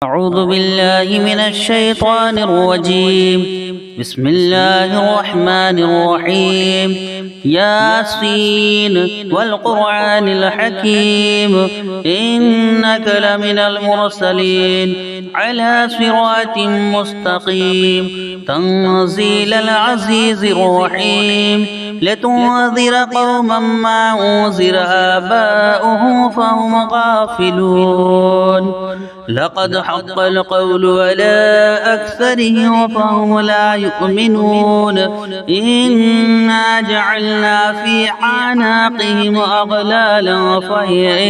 أعوذ بالله من الشيطان الرجيم. بسم الله الرحمن الرحيم. ياسين والقرآن الحكيم إنك لمن المرسلين على صراط مستقيم تنزيل العزيز الرحيم. لتنذر قوما ما أنذر آباؤهم فهم غافلون. لقد حق القول على أكثرهم فهم لا يؤمنون. إنا جعلنا في أعناقهم أغلالا فهي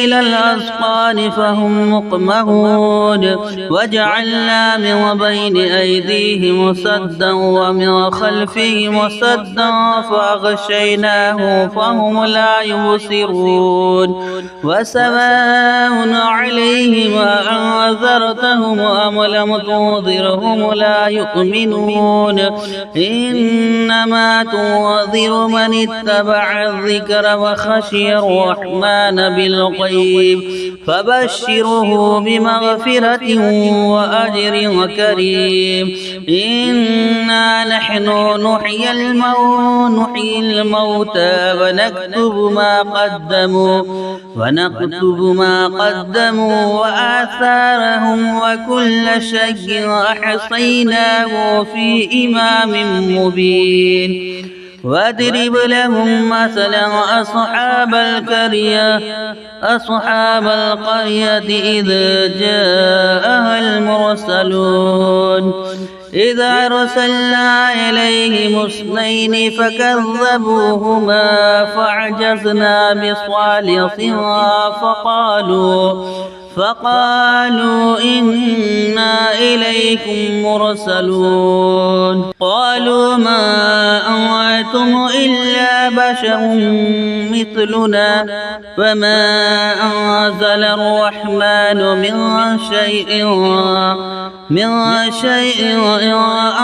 إلى الأذقان فهم مقمحون. وجعلنا من بين أيديهم سدا ومن خلفهم سدا فأغشيناهم فهم لا يبصرون. وسواء عليهم أنذرتهم أم لم تنذرهم لا يؤمنون. إنما تنذر من اتبع الذكر وخشي الرحمن بالغيب فبشره بمغفرة وأجر كريم. إنا نحن نحيي الموتى ونكتب ما قدموا وآثارهم وكل شيء أحصيناه في إمام مبين. واضرب لهم مثلا أصحاب القرية إذ جاءها المرسلون. إذا أرسلنا إليهم اثنين فكذبوهما فعجزنا بصالحها فقالوا إنا إليكم مرسلون. قالوا ما أنتم إلا بشر مثلنا وما أنزل الرحمن من شيء إن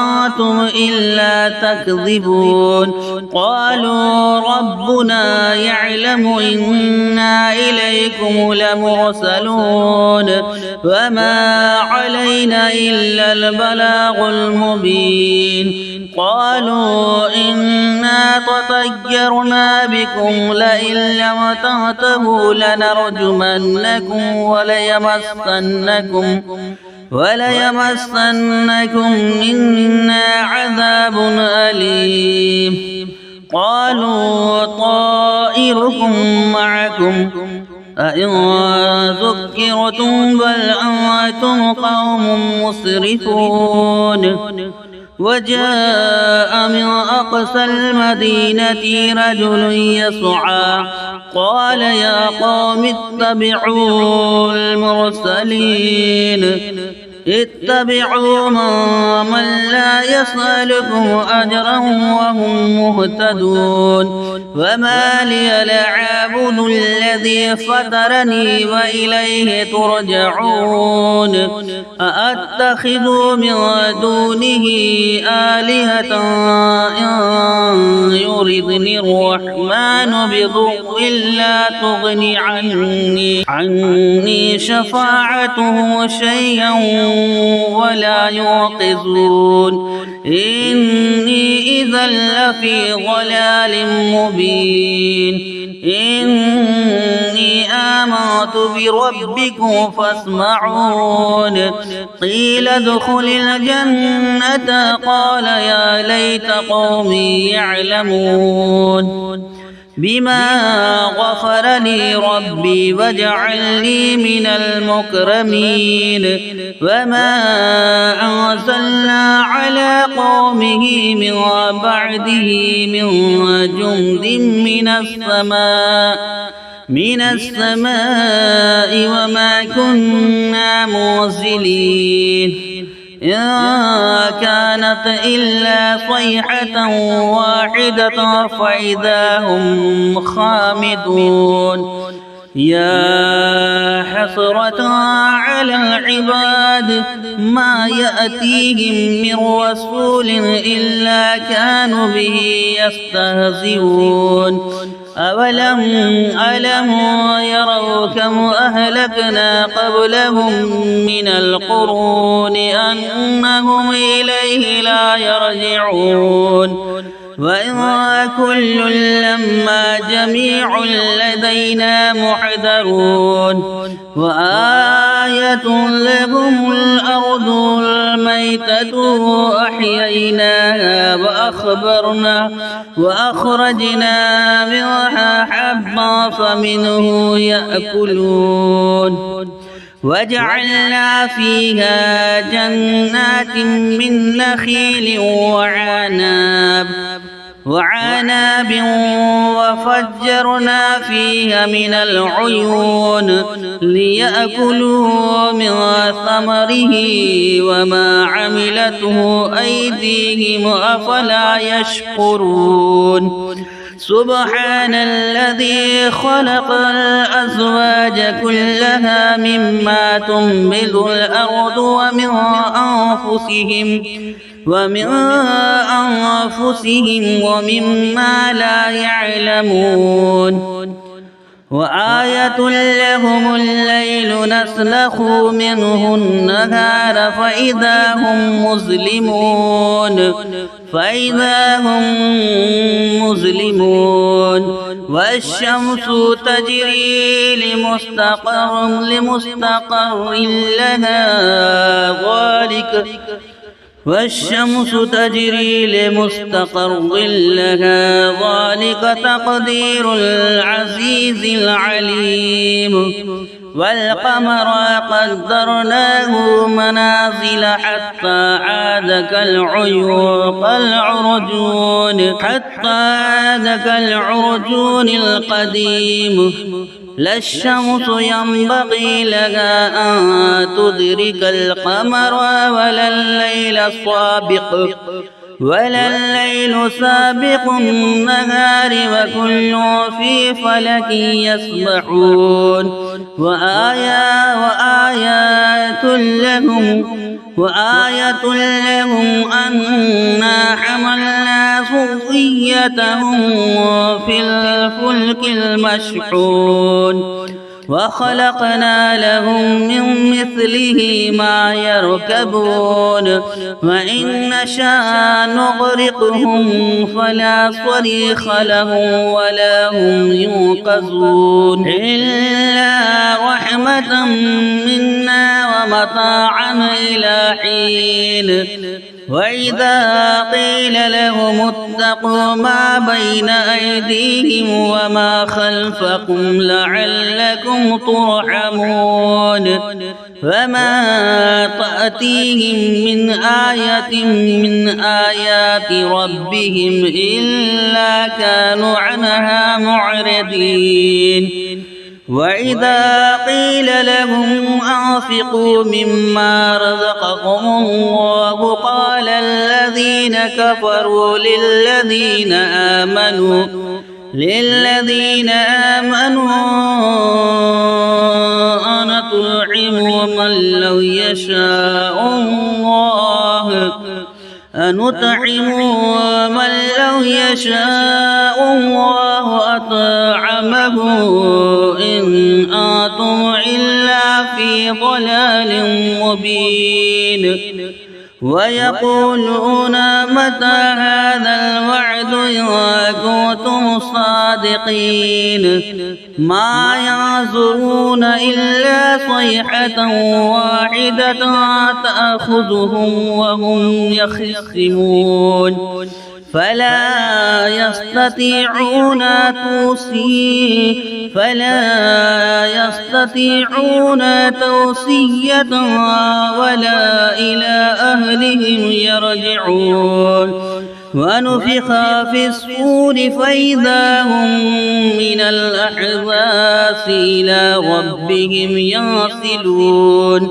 أنتم إلا تكذبون. قالوا ربنا يعلم إنا إليكم لمرسلون وما علينا إلا البلاغ المبين. قالوا إنا تطيرنا بكم لئن لم تنتهوا لنرجمنكم وليمسنكم منا عذاب أليم. قالوا طائركم معكم أئن ذكرتم بل أنتم قوم مسرفون. وجاء من أقصى المدينة رجل يسعى قال يا قوم اتبعوا المرسلين اتبعوا من لا يسألكم أجرا وهم مهتدون. وما لي لا أعبد الذي فطرني وإليه ترجعون. أأتخذ من دونه آلهة إن يردني الرحمن بضر لا تغني عني شفاعته شيئا ولا يوقظون. إني إذا لفي ضلال مبين. إني آمنت بربكم فاسمعون. قيل ادخل الجنة قال يا ليت قومي يعلمون بما غفر لي ربي وجعلني من المكرمين. وما أنزلنا على قومه من بعده من جند من السماء وما كنا منزلين. إن كانت إلا صيحة واحدة فإذا هم خامدون. يا حسرة على العباد ما يأتيهم من رسول إلا كانوا به يستهزئون. ألم يروا كم أهلكنا قبلهم من القرون أنهم إليه لا يرجعون وإن كل لما جميع لدينا محضرون وآية لهم الأرض الميتة أحييناها وأخرجنا منها حبا فمنه يأكلون وجعلنا فيها جنات من نخيل وعناب وفجرنا فيها من العيون ليأكلوا من ثمره وما عملته أيديهم أفلا يشكرون سبحان الذي خلق الأزواج كلها مما تنبت الأرض ومن أنفسهم ومما لا يعلمون وآية لهم الليل نسلخ منه النهار فإذا هم مظلمون والشمس تجري لمستقر لها ذلك تقدير العزيز العليم والقمر قدرناه منازل حتى عاد كالعرجون القديم لا الشمس ينبغي لها أن تدرك القمر ولا الليل سابق النهار وكل في فلك يسبحون وآية لهم أنا حملنا ذريتهم في الفلك المشحون وخلقنا لهم من مثله ما يركبون وإن نشاء نغرقهم فلا صريخ لهم ولا هم ينقذون إلا رحمة منا ومتاعا إلى حين وإذا قيل لهم اتقوا ما بين أيديهم وما خلفكم لعلكم ترحمون فما تأتيهم من آية من آيات ربهم إلا كانوا عنها معرضين وإذا قيل لهم أنفقوا مما رزقكم الله قال الذين كفروا للذين آمنوا أنطعم من لو يشاء الله أطعمه إن أنتم إلا في ضلال مبين ويقولون متى هذا الوعد إن كنتم صادقين ما ينظرون إلا صيحة واحدة تأخذهم وهم يخصمون فلا يستطيعون توصية ولا إلى أهلهم يرجعون ونفخ في الصور فإذا هم من الأحزاب إلى ربهم ينسلون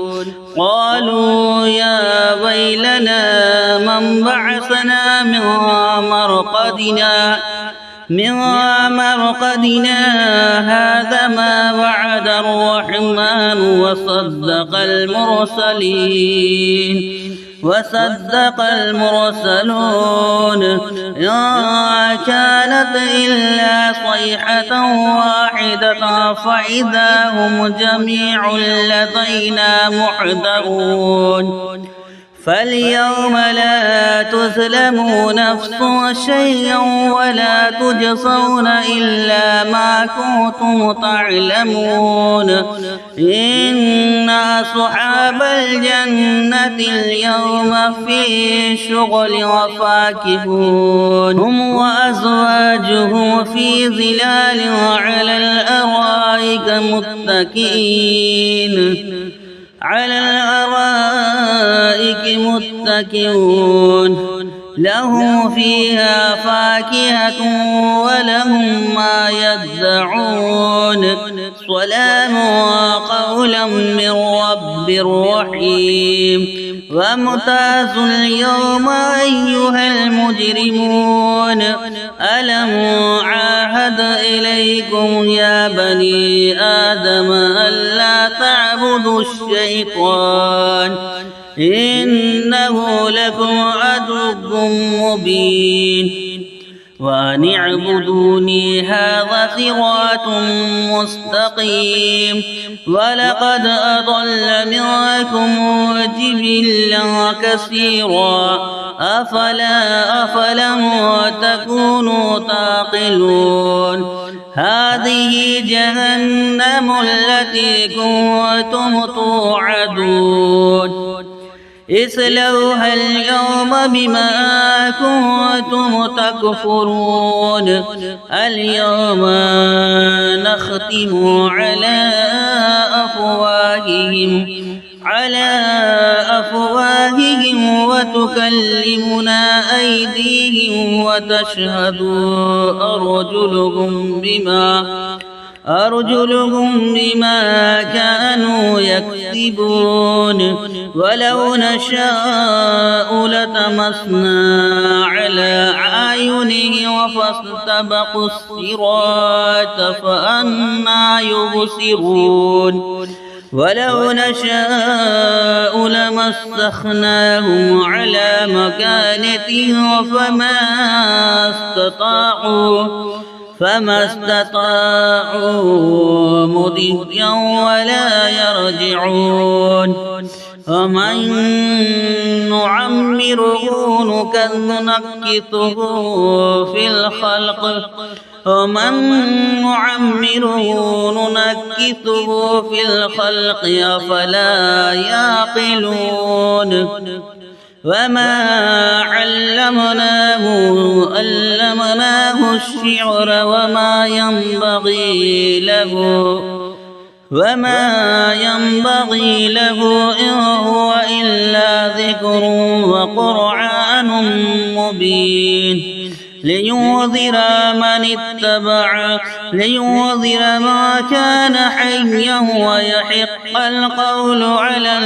قالوا يا ويلنا من بعثنا من مرقدنا من مرقدنا هذا ما وعد الرحمن وصدق المرسلون إن كانت إلا صيحة واحدة فإذا هم جميع لدينا محضرون فاليوم لا تظلم نفس شيئا ولا تجزون إلا ما كنتم تعلمون إن أصحاب الجنة اليوم في شغل وفاكهون هم وأزواجهم في ظلال على الأرائك متكئون لهم فيها فاكهة ولهم ما يدعون سلام قولا من رب رحيم وامتازوا اليوم أيها المجرمون ألم عاهد إليكم يا بني آدم ألا تعبدوا الشيطان إنه لكم عدو مبين وأن اعبدوني هذا صراط مستقيم ولقد أضل منكم جبلا كثيرا أفلم تكونوا تعقلون هذه جهنم التي كنتم توعدون اصلوها اليوم بما كنتم تكفرون اليوم نختم على أفواههم وتكلمنا أيديهم وتشهد أرجلهم بما كانوا يكسبون ولو نشاء لطمسنا على أعينهم فاستبقوا الصراط فأنى يبصرون ولو نشاء لمسخناهم على مكانتهم فما استطاعوا مضيا ولا يرجعون ومن نعمره نكثه في الخلق أفلا يعقلون وما علمناه الشعر وما ينبغي له إن هو إلا ذكر وقرآن مبين لينذر ما كان حيا ويحق القول على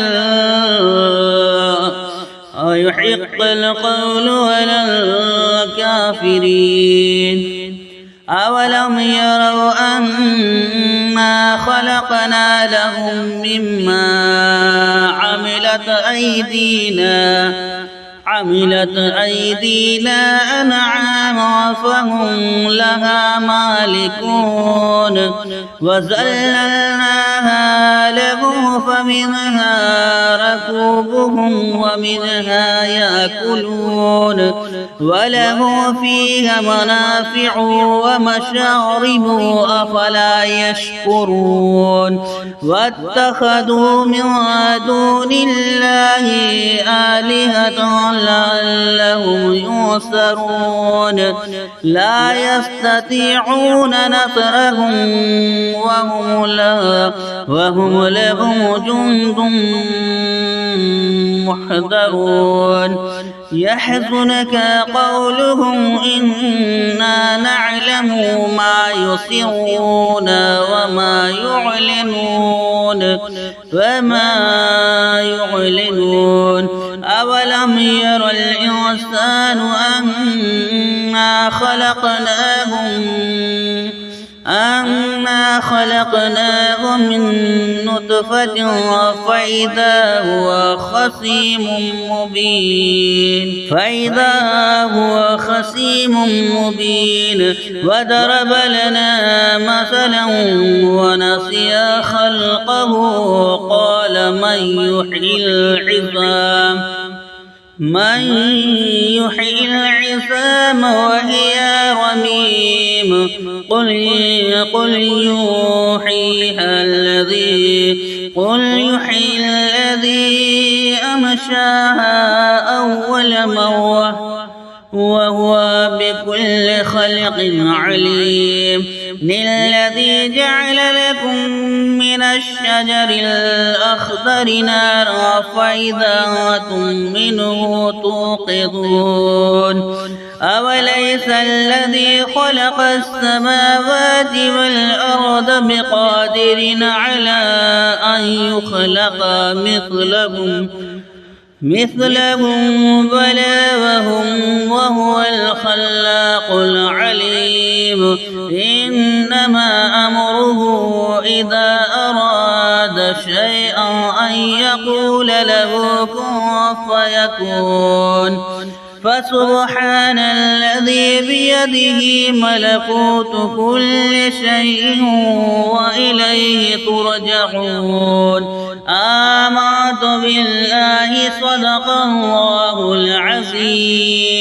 الكافرين أولم يروا أنا خلقنا لهم مما عملت أيدينا أنعاما فهم لها مالكون وذللناها لهم فمنها ركوبهم ومنها يأكلون وله فيها منافع ومشارب أفلا يشكرون واتخذوا من دون الله آلهة لعلهم ينصرون لا يستطيعون نصرهم وهم لهم جند محضرون يحزنك قولهم إنا نعلم ما يسرون وما يعلنون أولم ير الإنسان أنا أنا خلقناه من نطفة فإذا هو خصيم مبين وضرب لنا مثلا ونسي خلقه قال من يحيي العظام وهي رميم قل يحييها الذي أنشاها أول مرة وهو بكل خلق عليم الذي جعل لكم من الشجر الأخضر نارا فإذا أنتم منه توقدون أوليس الذي خلق السماوات والأرض بقادر على أن يخلق مثلهم بلى وهو الخلاق العليم إنما أمره إذا أراد شيئا أن يقول له كن فيكون فسبحان الذي بيده ملكوت كل شيء وإليه ترجعون آمنت بالله صدق الله العظيم.